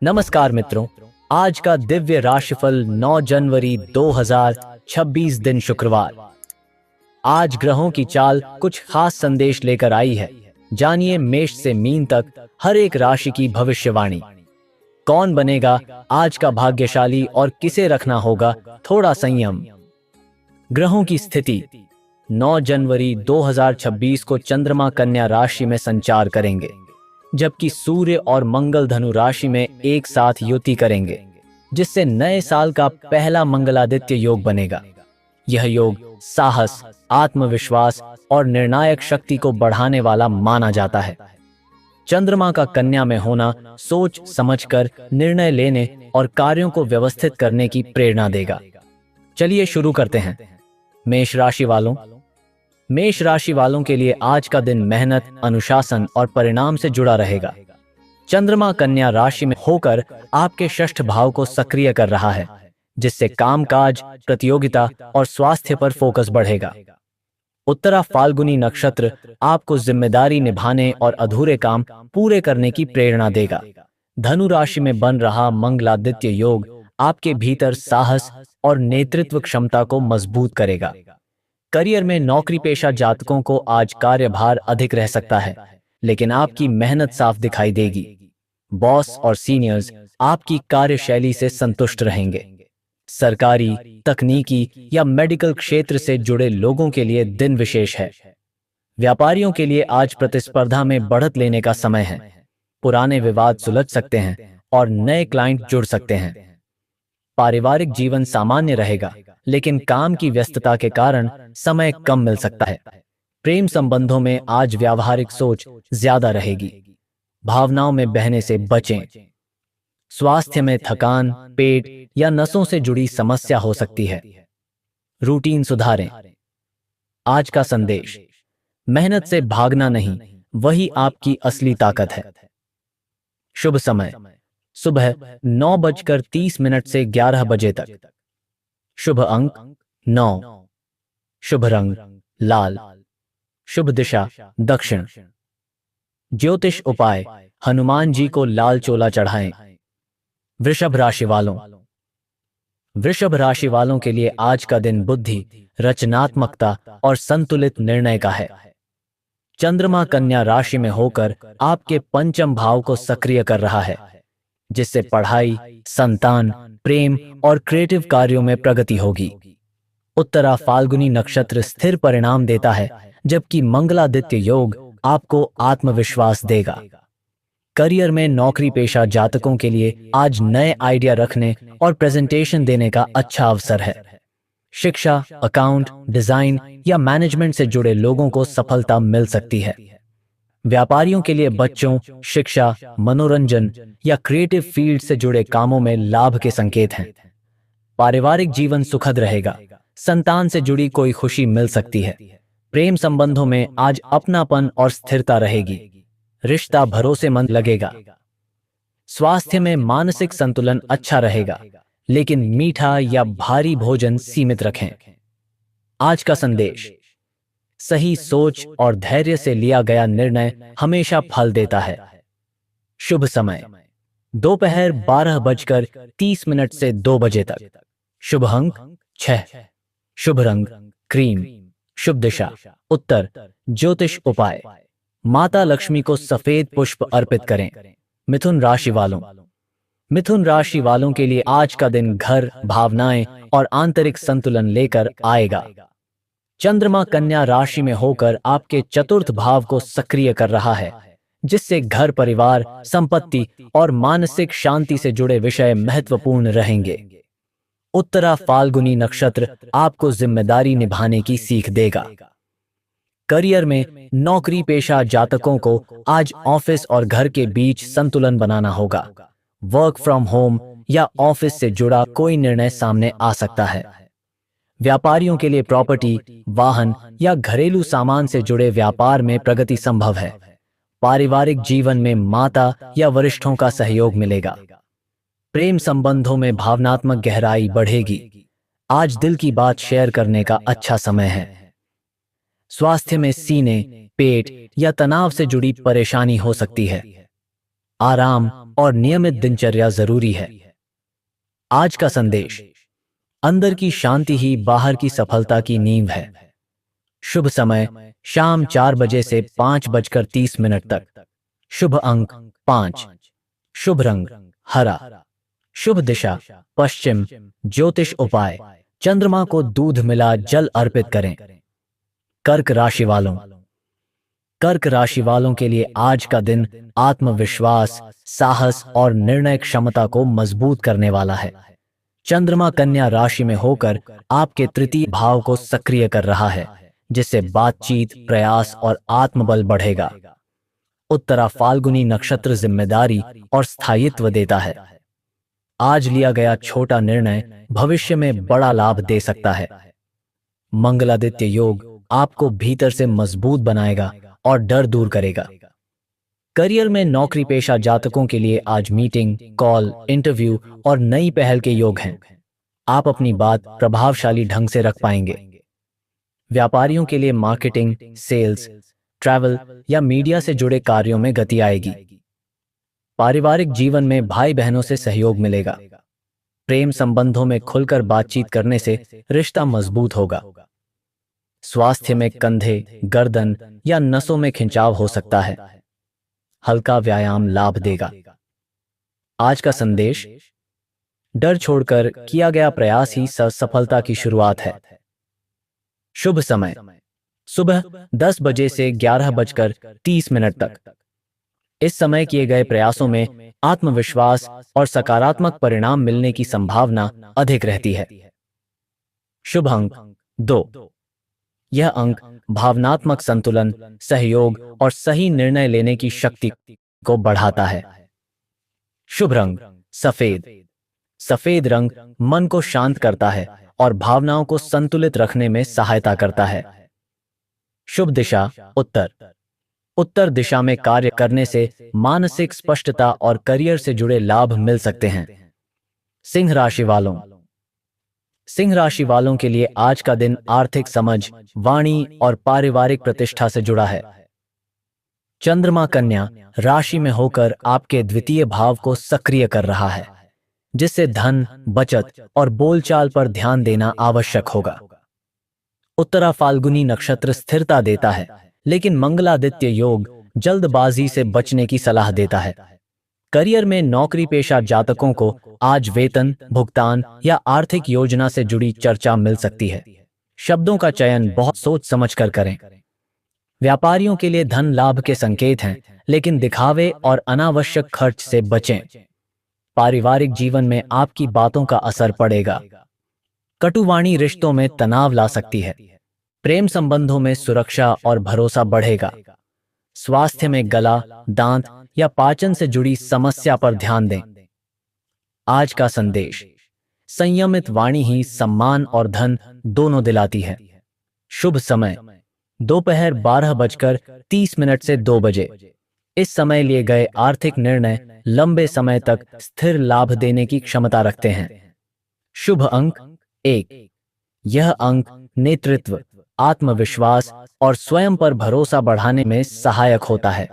नमस्कार मित्रों, आज का दिव्य राशिफल 9 जनवरी 2026 दिन शुक्रवार। आज ग्रहों की चाल कुछ खास संदेश लेकर आई है। जानिए मेष से मीन तक हर एक राशि की भविष्यवाणी। कौन बनेगा आज का भाग्यशाली और किसे रखना होगा थोड़ा संयम। ग्रहों की स्थिति 9 जनवरी 2026 को चंद्रमा कन्या राशि में संचार करेंगे, जबकि सूर्य और मंगल धनु राशि में एक साथ युति करेंगे, जिससे नए साल का पहला मंगलादित्य योग बनेगा। यह योग साहस, आत्मविश्वास और निर्णायक शक्ति को बढ़ाने वाला माना जाता है। चंद्रमा का कन्या में होना सोच समझकर निर्णय लेने और कार्यों को व्यवस्थित करने की प्रेरणा देगा। चलिए शुरू करते हैं। मेष राशि वालों, मेष राशि वालों के लिए आज का दिन मेहनत, अनुशासन और परिणाम से जुड़ा रहेगा। चंद्रमा कन्या राशि में होकर आपके षष्ठ भाव को सक्रिय कर रहा है, जिससे कामकाज, प्रतियोगिता और स्वास्थ्य पर फोकस बढ़ेगा। उत्तरा फाल्गुनी नक्षत्र आपको जिम्मेदारी निभाने और अधूरे काम पूरे करने की प्रेरणा देगा। धनु राशि में बन रहा मंगलादित्य योग आपके भीतर साहस और नेतृत्व क्षमता को मजबूत करेगा। करियर में नौकरी पेशा जातकों को आज कार्यभार अधिक रह सकता है, लेकिन आपकी मेहनत साफ दिखाई देगी। बॉस और सीनियर्स आपकी कार्यशैली से संतुष्ट रहेंगे। सरकारी, तकनीकी या मेडिकल क्षेत्र से जुड़े लोगों के लिए दिन विशेष है। व्यापारियों के लिए आज प्रतिस्पर्धा में बढ़त लेने का समय है। पुराने विवाद सुलझ सकते हैं और नए क्लाइंट जुड़ सकते हैं। पारिवारिक जीवन सामान्य रहेगा, लेकिन काम की व्यस्तता के कारण समय कम मिल सकता है। प्रेम संबंधों में आज व्यावहारिक सोच ज्यादा रहेगी। भावनाओं में बहने से बचें। स्वास्थ्य में थकान, पेट या नसों से जुड़ी समस्या हो सकती है। रूटीन सुधारें। आज का संदेश, मेहनत से भागना नहीं, वही आपकी असली ताकत है। शुभ समय सुबह 9:30 से 11 बजे तक। शुभ अंक 9। शुभ रंग लाल। शुभ दिशा दक्षिण। ज्योतिष उपाय, हनुमान जी को लाल चोला चढ़ाएं। वृषभ राशि वालों, वृषभ राशि वालों के लिए आज का दिन बुद्धि, रचनात्मकता और संतुलित निर्णय का है। चंद्रमा कन्या राशि में होकर आपके पंचम भाव को सक्रिय कर रहा है, जिससे पढ़ाई, संतान, प्रेम और क्रिएटिव कार्यों में प्रगति होगी। उत्तरा फाल्गुनी नक्षत्र स्थिर परिणाम देता है, जबकि मंगलादित्य योग आपको आत्मविश्वास देगा। करियर में नौकरी पेशा जातकों के लिए आज नए आइडिया रखने और प्रेजेंटेशन देने का अच्छा अवसर है। शिक्षा, अकाउंट, डिजाइन या मैनेजमेंट से जुड़े लोगों को सफलता मिल सकती है। व्यापारियों के लिए बच्चों, शिक्षा, मनोरंजन या क्रिएटिव फील्ड से जुड़े कामों में लाभ के संकेत हैं। पारिवारिक जीवन सुखद रहेगा। संतान से जुड़ी कोई खुशी मिल सकती है। प्रेम संबंधों में आज अपनापन और स्थिरता रहेगी। रिश्ता भरोसेमंद लगेगा। स्वास्थ्य में मानसिक संतुलन अच्छा रहेगा, लेकिन मीठा या भारी भोजन सीमित रखें। आज का संदेश, सही सोच और धैर्य से लिया गया निर्णय हमेशा फल देता है। शुभ समय दोपहर 12:30 से 2 बजे तक। शुभ अंक 6। शुभ रंग क्रीम। शुभ दिशा उत्तर। ज्योतिष उपाय, माता लक्ष्मी को सफेद पुष्प अर्पित करें। मिथुन राशि वालों, मिथुन राशि वालों के लिए आज का दिन घर, भावनाएं और आंतरिक संतुलन लेकर आएगा। चंद्रमा कन्या राशि में होकर आपके चतुर्थ भाव को सक्रिय कर रहा है, जिससे घर, परिवार, संपत्ति और मानसिक शांति से जुड़े विषय महत्वपूर्ण रहेंगे। उत्तरा फाल्गुनी नक्षत्र आपको जिम्मेदारी निभाने की सीख देगा। करियर में नौकरी पेशा जातकों को आज ऑफिस और घर के बीच संतुलन बनाना होगा। वर्क फ्रॉम होम या ऑफिस से जुड़ा कोई निर्णय सामने आ सकता है। व्यापारियों के लिए प्रॉपर्टी, वाहन या घरेलू सामान से जुड़े व्यापार में प्रगति संभव है। पारिवारिक जीवन में माता या वरिष्ठों का सहयोग मिलेगा। प्रेम संबंधों में भावनात्मक गहराई बढ़ेगी। आज दिल की बात शेयर करने का अच्छा समय है। स्वास्थ्य में सीने, पेट या तनाव से जुड़ी परेशानी हो सकती है। आराम और नियमित दिनचर्या जरूरी है। आज का संदेश, अंदर की शांति ही बाहर की सफलता की नींव है। शुभ समय शाम 4 बजे से 5:30 तक। शुभ अंक 5। शुभ रंग हरा। शुभ दिशा पश्चिम। ज्योतिष उपाय, चंद्रमा को दूध मिला जल अर्पित करें। कर्क राशि वालों, कर्क राशि वालों के लिए आज का दिन आत्मविश्वास, साहस और निर्णय क्षमता को मजबूत करने वाला है। चंद्रमा कन्या राशि में होकर आपके तृतीय भाव को सक्रिय कर रहा है, जिससे बातचीत, प्रयास और आत्मबल बढ़ेगा। उत्तरा फाल्गुनी नक्षत्र जिम्मेदारी और स्थायित्व देता है। आज लिया गया छोटा निर्णय भविष्य में बड़ा लाभ दे सकता है। मंगलादित्य योग आपको भीतर से मजबूत बनाएगा और डर दूर करेगा। करियर में नौकरी पेशा जातकों के लिए आज मीटिंग, कॉल, इंटरव्यू और नई पहल के योग हैं। आप अपनी बात प्रभावशाली ढंग से रख पाएंगे। व्यापारियों के लिए मार्केटिंग, सेल्स, ट्रैवल या मीडिया से जुड़े कार्यों में गति आएगी। पारिवारिक जीवन में भाई बहनों से सहयोग मिलेगा। प्रेम संबंधों में खुलकर बातचीत करने से रिश्ता मजबूत होगा। स्वास्थ्य में कंधे, गर्दन या नसों में खिंचाव हो सकता है। हल्का व्यायाम लाभ देगा। आज का संदेश, डर छोड़कर किया गया प्रयास ही सफलता की शुरुआत है। शुभ समय सुबह 10 बजे से 11:30 तक। इस समय किए गए प्रयासों में आत्मविश्वास और सकारात्मक परिणाम मिलने की संभावना अधिक रहती है। शुभ अंक 2। यह अंक भावनात्मक संतुलन, सहयोग और सही निर्णय लेने की शक्ति को बढ़ाता है। शुभ रंग सफेद। सफेद रंग मन को शांत करता है और भावनाओं को संतुलित रखने में सहायता करता है। शुभ दिशा उत्तर। उत्तर दिशा में कार्य करने से मानसिक स्पष्टता और करियर से जुड़े लाभ मिल सकते हैं। सिंह राशि वालों, सिंह राशि वालों के लिए आज का दिन आर्थिक समझ, वाणी और पारिवारिक प्रतिष्ठा से जुड़ा है। चंद्रमा कन्या राशि में होकर आपके द्वितीय भाव को सक्रिय कर रहा है, जिससे धन, बचत और बोलचाल पर ध्यान देना आवश्यक होगा। उत्तरा फाल्गुनी नक्षत्र स्थिरता देता है, लेकिन मंगलादित्य योग जल्दबाजी से बचने की सलाह देता है। करियर में नौकरी पेशा जातकों को आज वेतन, भुगतान या आर्थिक योजना से जुड़ी चर्चा मिल सकती है। शब्दों का चयन बहुत सोच समझकर करें। व्यापारियों के लिए धन लाभ के संकेत हैं, लेकिन दिखावे और अनावश्यक खर्च से बचें। पारिवारिक जीवन में आपकी बातों का असर पड़ेगा। कटुवाणी रिश्तों में तनाव ला सकती है। प्रेम संबंधों में सुरक्षा और भरोसा बढ़ेगा। स्वास्थ्य में गला, दांत या पाचन से जुड़ी समस्या पर ध्यान दें। आज का संदेश, संयमित वाणी ही सम्मान और धन दोनों दिलाती है। शुभ समय दोपहर 12:30 से 2 बजे। इस समय लिए गए आर्थिक निर्णय लंबे समय तक स्थिर लाभ देने की क्षमता रखते हैं। शुभ अंक 1। यह अंक नेतृत्व, आत्मविश्वास और स्वयं पर भरोसा बढ़ाने में सहायक होता है।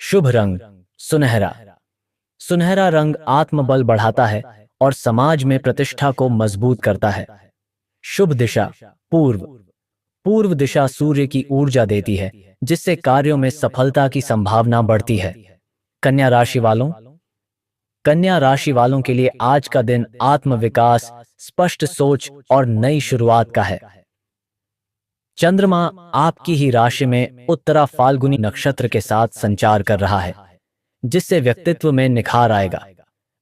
शुभ रंग सुनहरा। सुनहरा रंग आत्मबल बढ़ाता है और समाज में प्रतिष्ठा को मजबूत करता है। शुभ दिशा पूर्व। पूर्व दिशा सूर्य की ऊर्जा देती है, जिससे कार्यों में सफलता की संभावना बढ़ती है। कन्या राशि वालों, कन्या राशि वालों के लिए आज का दिन आत्मविकास, स्पष्ट सोच और नई शुरुआत का है। चंद्रमा आपकी ही राशि में उत्तरा फाल्गुनी नक्षत्र के साथ संचार कर रहा है, जिससे व्यक्तित्व में निखार आएगा।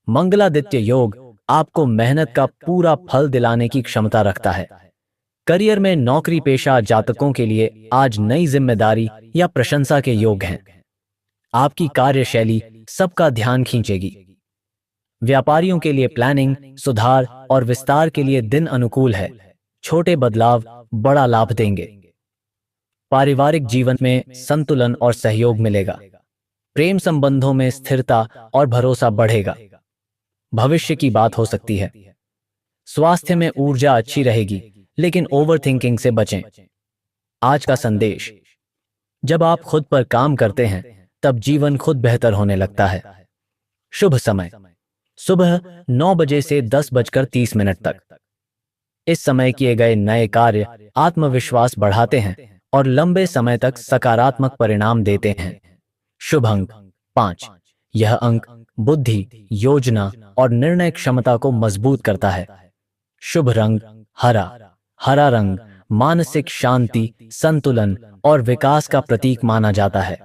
मंगलादित्य योग आपको मेहनत का पूरा फल दिलाने की क्षमता रखता है। करियर में नौकरी पेशा जातकों के लिए आज नई जिम्मेदारी या प्रशंसा के योग हैं। आपकी कार्यशैली सबका ध्यान खींचेगी। व्यापारियों के लिए प्लानिंग, सुधार और विस्तार के लिए दिन अनुकूल है। छोटे बदलाव बड़ा लाभ देंगे। पारिवारिक जीवन में संतुलन और सहयोग मिलेगा। प्रेम संबंधों में स्थिरता और भरोसा बढ़ेगा। भविष्य की बात हो सकती है। स्वास्थ्य में ऊर्जा अच्छी रहेगी, लेकिन ओवरथिंकिंग से बचें। आज का संदेश, जब आप खुद पर काम करते हैं, तब जीवन खुद बेहतर होने लगता है। शुभ समय सुबह 9 बजे से 10:30 तक। इस समय किए गए नए कार्य आत्मविश्वास बढ़ाते हैं और लंबे समय तक सकारात्मक परिणाम देते हैं। शुभ अंक 5। यह अंक बुद्धि, योजना और निर्णय क्षमता को मजबूत करता है। शुभ रंग हरा। हरा रंग मानसिक शांति, संतुलन और विकास का प्रतीक माना जाता है।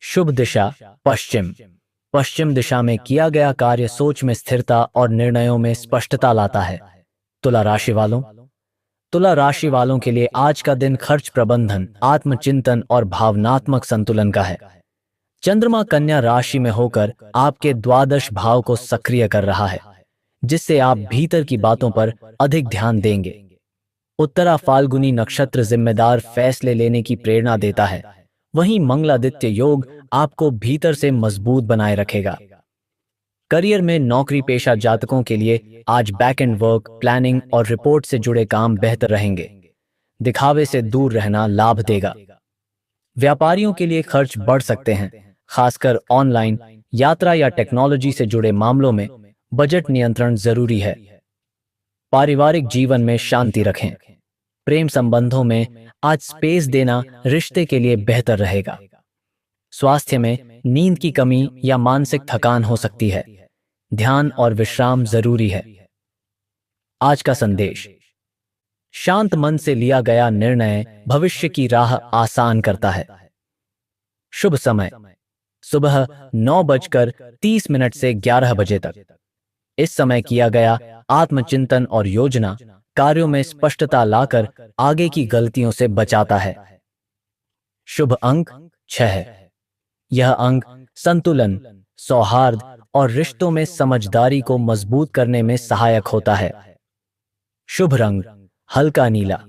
शुभ दिशा पश्चिम। पश्चिम दिशा में किया गया कार्य सोच में स्थिरता और निर्णयों में स्पष्टता लाता है। तुला राशि वालों तुला राशि वालों के लिए आज का दिन खर्च प्रबंधन, आत्मचिंतन और भावनात्मक संतुलन का है। चंद्रमा कन्या राशि में होकर आपके द्वादश भाव को सक्रिय कर रहा है, जिससे आप भीतर की बातों पर अधिक ध्यान देंगे। उत्तरा फाल्गुनी नक्षत्र जिम्मेदार फैसले लेने की प्रेरणा देता है, वहीं मंगलादित्य योग आपको भीतर से मजबूत बनाए रखेगा। करियर में नौकरी पेशा जातकों के लिए आज बैक एंड वर्क, प्लानिंग और रिपोर्ट से जुड़े काम बेहतर रहेंगे। दिखावे से दूर रहना लाभ देगा। व्यापारियों के लिए खर्च बढ़ सकते हैं, खासकर ऑनलाइन, यात्रा या टेक्नोलॉजी से जुड़े मामलों में बजट नियंत्रण जरूरी है। पारिवारिक जीवन में शांति रखें। प्रेम संबंधों में आज स्पेस देना रिश्ते के लिए बेहतर रहेगा। स्वास्थ्य में नींद की कमी या मानसिक थकान हो सकती है। ध्यान और विश्राम जरूरी है। आज का संदेश: शांत मन से लिया गया निर्णय भविष्य की राह आसान करता है। शुभ समय सुबह 9:30 से 11 बजे तक। इस समय किया गया आत्मचिंतन और योजना कार्यों में स्पष्टता लाकर आगे की गलतियों से बचाता है। शुभ अंक 6 है। यह अंक संतुलन, सौहार्द और रिश्तों में समझदारी को मजबूत करने में सहायक होता है। शुभ रंग हल्का नीला।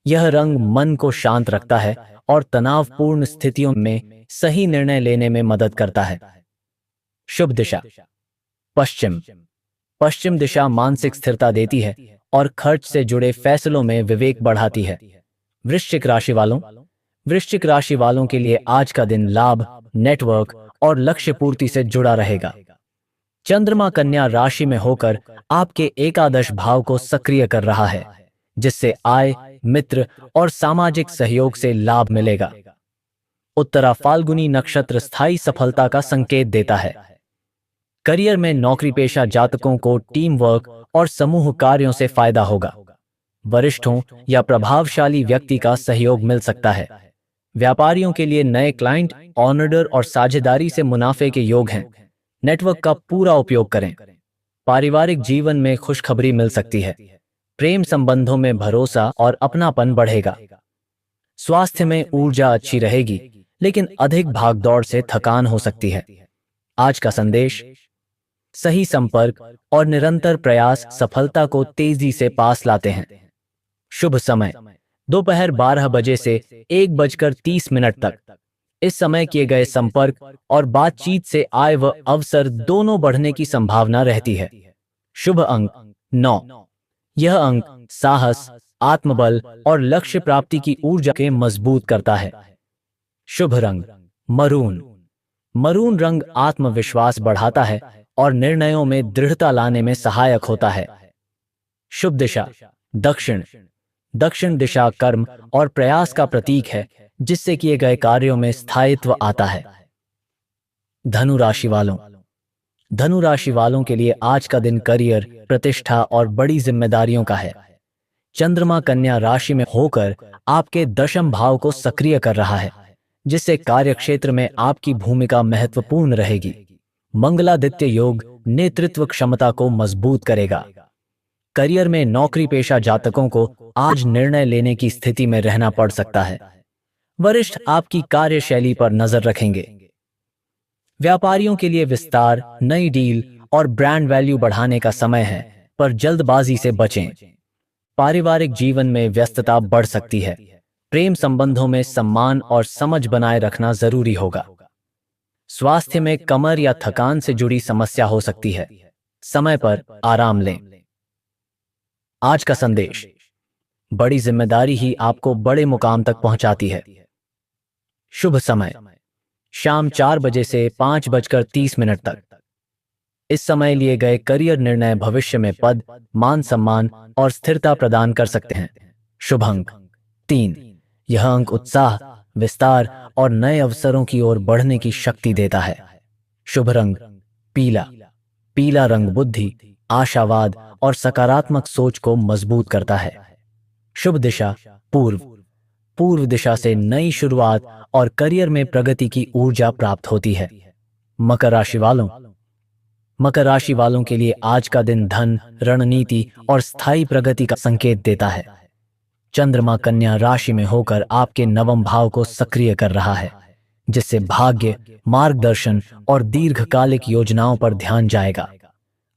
यह रंग मन को शांत रखता है और तनावपूर्ण स्थितियों में सही निर्णय लेने में मदद करता है। शुभ दिशा पश्चिम। पश्चिम दिशा मानसिक स्थिरता देती है और खर्च से जुड़े फैसलों में विवेक बढ़ाती है। वृश्चिक राशि वालों के लिए आज का दिन लाभ, नेटवर्क और लक्ष्य पूर्ति से जुड़ा रहेगा। चंद्रमा कन्या राशि में होकर आपके एकादश भाव को सक्रिय कर रहा है, जिससे आय, मित्र और सामाजिक सहयोग से लाभ मिलेगा। उत्तरा फाल्गुनी नक्षत्र स्थायी सफलता का संकेत देता है। करियर में नौकरी पेशा जातकों को टीम वर्क और समूह कार्यों से फायदा होगा। वरिष्ठों या प्रभावशाली व्यक्ति का सहयोग मिल सकता है। व्यापारियों के लिए नए क्लाइंट, ऑर्डर और साझेदारी से मुनाफे के योग हैं। नेटवर्क का पूरा उपयोग करें। पारिवारिक जीवन में खुशखबरी मिल सकती है। प्रेम संबंधों में भरोसा और अपनापन बढ़ेगा। स्वास्थ्य में ऊर्जा अच्छी रहेगी, लेकिन अधिक भागदौड़ से थकान हो सकती है। आज का संदेश: सही संपर्क और निरंतर प्रयास सफलता को तेजी से पास लाते हैं। शुभ समय दोपहर 12 बजे से 1:30 तक। इस समय किए गए संपर्क और बातचीत से आय व अवसर दोनों बढ़ने की संभावना रहती है। शुभ अंक 9। यह अंक साहस, आत्मबल और लक्ष्य प्राप्ति की ऊर्जा के मजबूत करता है। शुभ रंग मरून। मरून रंग आत्मविश्वास बढ़ाता है और निर्णयों में दृढ़ता लाने में सहायक होता है। शुभ दिशा दक्षिण। दक्षिण दिशा कर्म और प्रयास का प्रतीक है, जिससे किए गए कार्यों में स्थायित्व आता है। धनु राशि वालों के लिए आज का दिन करियर, प्रतिष्ठा और बड़ी जिम्मेदारियों का है। चंद्रमा कन्या राशि में होकर आपके दशम भाव को सक्रिय कर रहा है, जिससे कार्यक्षेत्र में आपकी भूमिका महत्वपूर्ण रहेगी। मंगलादित्य योग नेतृत्व क्षमता को मजबूत करेगा। करियर में नौकरी पेशा जातकों को आज निर्णय लेने की स्थिति में रहना पड़ सकता है। वरिष्ठ आपकी कार्यशैली पर नजर रखेंगे। व्यापारियों के लिए विस्तार, नई डील और ब्रांड वैल्यू बढ़ाने का समय है, पर जल्दबाजी से बचें। पारिवारिक जीवन में व्यस्तता बढ़ सकती है। प्रेम संबंधों में सम्मान और समझ बनाए रखना जरूरी होगा। स्वास्थ्य में कमर या थकान से जुड़ी समस्या हो सकती है। समय पर आराम लें। आज का संदेश: बड़ी जिम्मेदारी ही आपको बड़े मुकाम तक पहुंचाती है। शुभ समय शाम 4 बजे से 5:30 तक। इस समय लिए गए करियर निर्णय भविष्य में पद, मान सम्मान और स्थिरता प्रदान कर सकते हैं। शुभ अंक 3। यह अंक उत्साह, विस्तार और नए अवसरों की ओर बढ़ने की शक्ति देता है। शुभ रंग पीला। पीला रंग बुद्धि, आशावाद और सकारात्मक सोच को मजबूत करता है। शुभ दिशा पूर्व। पूर्व दिशा से नई शुरुआत और करियर में प्रगति की ऊर्जा प्राप्त होती है। मकर राशि वालों। मकर राशि वालों के लिए आज का दिन धन, रणनीति और स्थायी प्रगति का संकेत देता है। चंद्रमा कन्या राशि में होकर आपके नवम भाव को सक्रिय कर रहा है, जिससे भाग्य, मार्गदर्शन और दीर्घकालिक योजनाओं पर ध्यान जाएगा।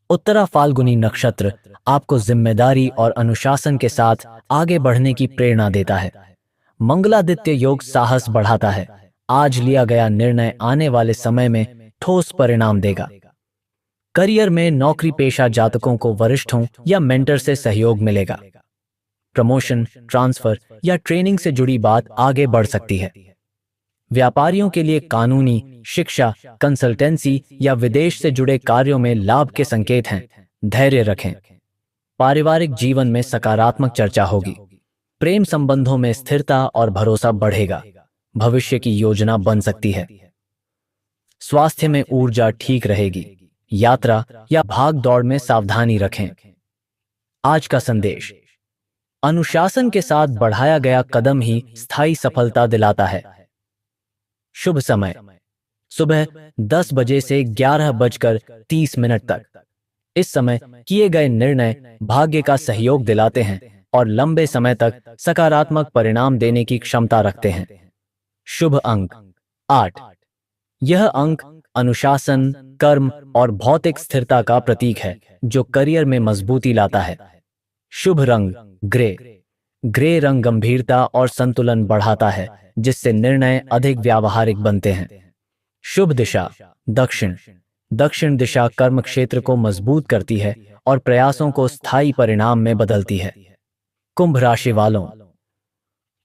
उत्तरा फाल्गुनी नक्षत्र आपको जिम्मेदारी और अनुशासन के साथ आगे बढ़ने की प्रेरणा देता है। मंगलादित्य योग साहस बढ़ाता है। आज लिया गया निर्णय आने वाले समय में ठोस परिणाम देगा। करियर में नौकरी पेशा जातकों को वरिष्ठों या मेंटर से सहयोग मिलेगा। प्रमोशन, ट्रांसफर या ट्रेनिंग से जुड़ी बात आगे बढ़ सकती है। व्यापारियों के लिए कानूनी, शिक्षा, कंसल्टेंसी या विदेश से जुड़े कार्यों में लाभ के संकेत हैं। धैर्य रखें। पारिवारिक जीवन में सकारात्मक चर्चा होगी। प्रेम संबंधों में स्थिरता और भरोसा बढ़ेगा। भविष्य की योजना बन सकती है। स्वास्थ्य में ऊर्जा ठीक रहेगी। यात्रा या भाग दौड़ में सावधानी रखें। आज का संदेश: अनुशासन के साथ बढ़ाया गया कदम ही स्थायी सफलता दिलाता है। शुभ समय सुबह 10 बजे से 11:30 तक। इस समय किए गए निर्णय भाग्य का सहयोग दिलाते हैं और लंबे समय तक सकारात्मक परिणाम देने की क्षमता रखते हैं। शुभ अंक 8। यह अंक अनुशासन, कर्म और भौतिक स्थिरता का प्रतीक है, जो करियर में मजबूती लाता है। शुभ रंग ग्रे। ग्रे रंग गंभीरता और संतुलन बढ़ाता है, जिससे निर्णय अधिक व्यावहारिक बनते हैं। शुभ दिशा दक्षिण। दक्षिण दिशा कर्म क्षेत्र को मजबूत करती है और प्रयासों को स्थायी परिणाम में बदलती है। कुंभ राशि वालों।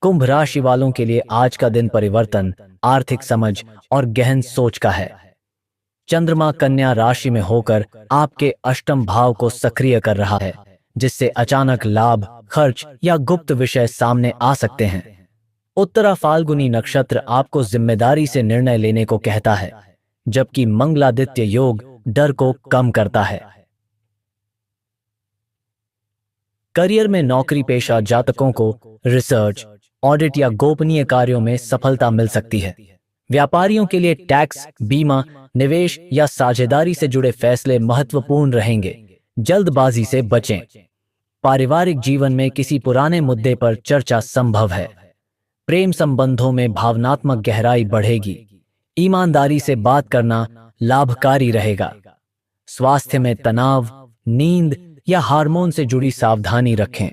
कुंभ राशि वालों के लिए आज का दिन परिवर्तन, आर्थिक समझ और गहन सोच का है। चंद्रमा कन्या राशि में होकर आपके अष्टम भाव को सक्रिय कर रहा है, जिससे अचानक लाभ, खर्च या गुप्त विषय सामने आ सकते हैं। उत्तरा फाल्गुनी नक्षत्र आपको जिम्मेदारी से निर्णय लेने को कहता है, जबकि मंगलादित्य योग डर को कम करता है। करियर में नौकरी पेशा जातकों को रिसर्च, ऑडिट या गोपनीय कार्यों में सफलता मिल सकती है। व्यापारियों के लिए टैक्स, बीमा, निवेश या साझेदारी से जुड़े फैसले महत्वपूर्ण रहेंगे। जल्दबाजी से बचें। पारिवारिक जीवन में किसी पुराने मुद्दे पर चर्चा संभव है। प्रेम संबंधों में भावनात्मक गहराई बढ़ेगी। ईमानदारी से बात करना लाभकारी रहेगा। स्वास्थ्य में तनाव, नींद या हार्मोन से जुड़ी सावधानी रखें।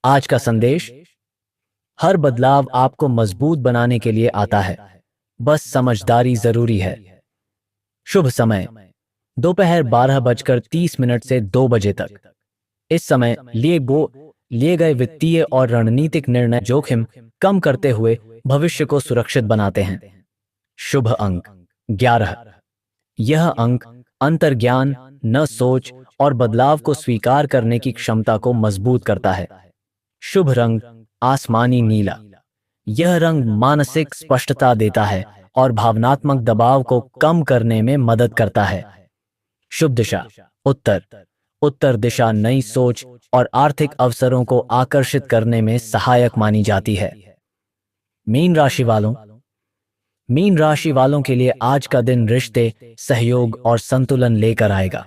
आज का संदेश: हर बदलाव आपको मजबूत बनाने के लिए आता है, बस समझदारी जरूरी है। शुभ समय दोपहर 12:30 से 2 बजे तक। इस समय लिए गए वित्तीय और रणनीतिक निर्णय जोखिम कम करते हुए भविष्य को सुरक्षित बनाते हैं। शुभ अंक 11। यह अंक अंतर्ज्ञान, न सोच और बदलाव को स्वीकार करने की क्षमता को मजबूत करता है। शुभ रंग आसमानी नीला। यह रंग मानसिक स्पष्टता देता है और भावनात्मक दबाव को कम करने में मदद करता है। शुभ दिशा उत्तर। उत्तर दिशा नई सोच और आर्थिक अवसरों को आकर्षित करने में सहायक मानी जाती है। मीन राशि वालों। मीन राशि वालों के लिए आज का दिन रिश्ते, सहयोग और संतुलन लेकर आएगा।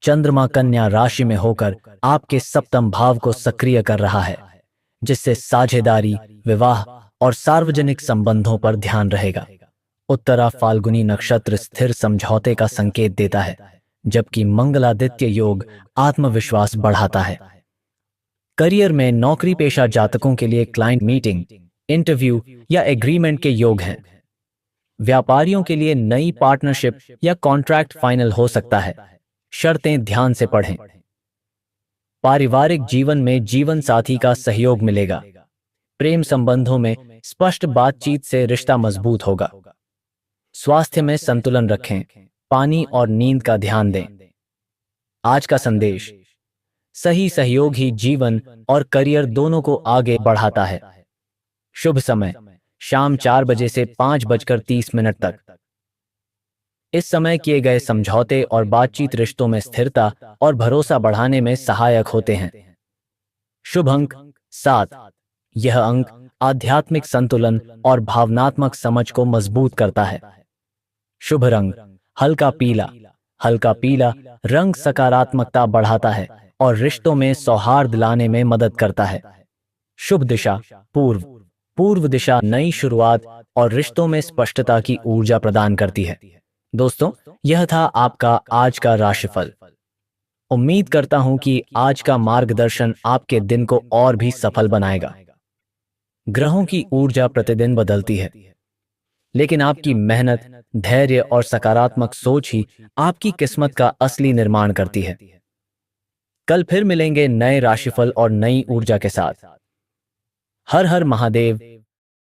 चंद्रमा कन्या राशि में होकर आपके सप्तम भाव को सक्रिय कर रहा है, जिससे साझेदारी, विवाह और सार्वजनिक संबंधों पर ध्यान रहेगा। उत्तरा फाल्गुनी नक्षत्र स्थिर समझौते का संकेत देता है, जबकि मंगलादित्य योग आत्मविश्वास बढ़ाता है। करियर में नौकरी पेशा जातकों के लिए क्लाइंट मीटिंग, इंटरव्यू या एग्रीमेंट के योग हैं। व्यापारियों के लिए नई पार्टनरशिप या कॉन्ट्रैक्ट फाइनल हो सकता है। शर्तें ध्यान से पढ़ें। पारिवारिक जीवन में जीवन साथी का सहयोग मिलेगा। प्रेम संबंधों में स्पष्ट बातचीत से रिश्ता मजबूत होगा। स्वास्थ्य में संतुलन रखें। पानी और नींद का ध्यान दें। आज का संदेश: सही सहयोग ही जीवन और करियर दोनों को आगे बढ़ाता है। शुभ समय: शाम 4 बजे से 5:30 तक। इस समय किए गए समझौते और बातचीत रिश्तों में स्थिरता और भरोसा बढ़ाने में सहायक होते हैं। शुभ अंक 7। यह अंक आध्यात्मिक संतुलन और भावनात्मक समझ को मजबूत करता है। शुभ रंग हल्का पीला। हल्का पीला रंग सकारात्मकता बढ़ाता है और रिश्तों में सौहार्द लाने में मदद करता है। शुभ दिशा पूर्व। पूर्व दिशा नई शुरुआत और रिश्तों में स्पष्टता की ऊर्जा प्रदान करती है। दोस्तों, यह था आपका आज का राशिफल। उम्मीद करता हूं कि आज का मार्गदर्शन आपके दिन को और भी सफल बनाएगा। ग्रहों की ऊर्जा प्रतिदिन बदलती है, लेकिन आपकी मेहनत, धैर्य और सकारात्मक सोच ही आपकी किस्मत का असली निर्माण करती है। कल फिर मिलेंगे नए राशिफल और नई ऊर्जा के साथ। हर हर महादेव।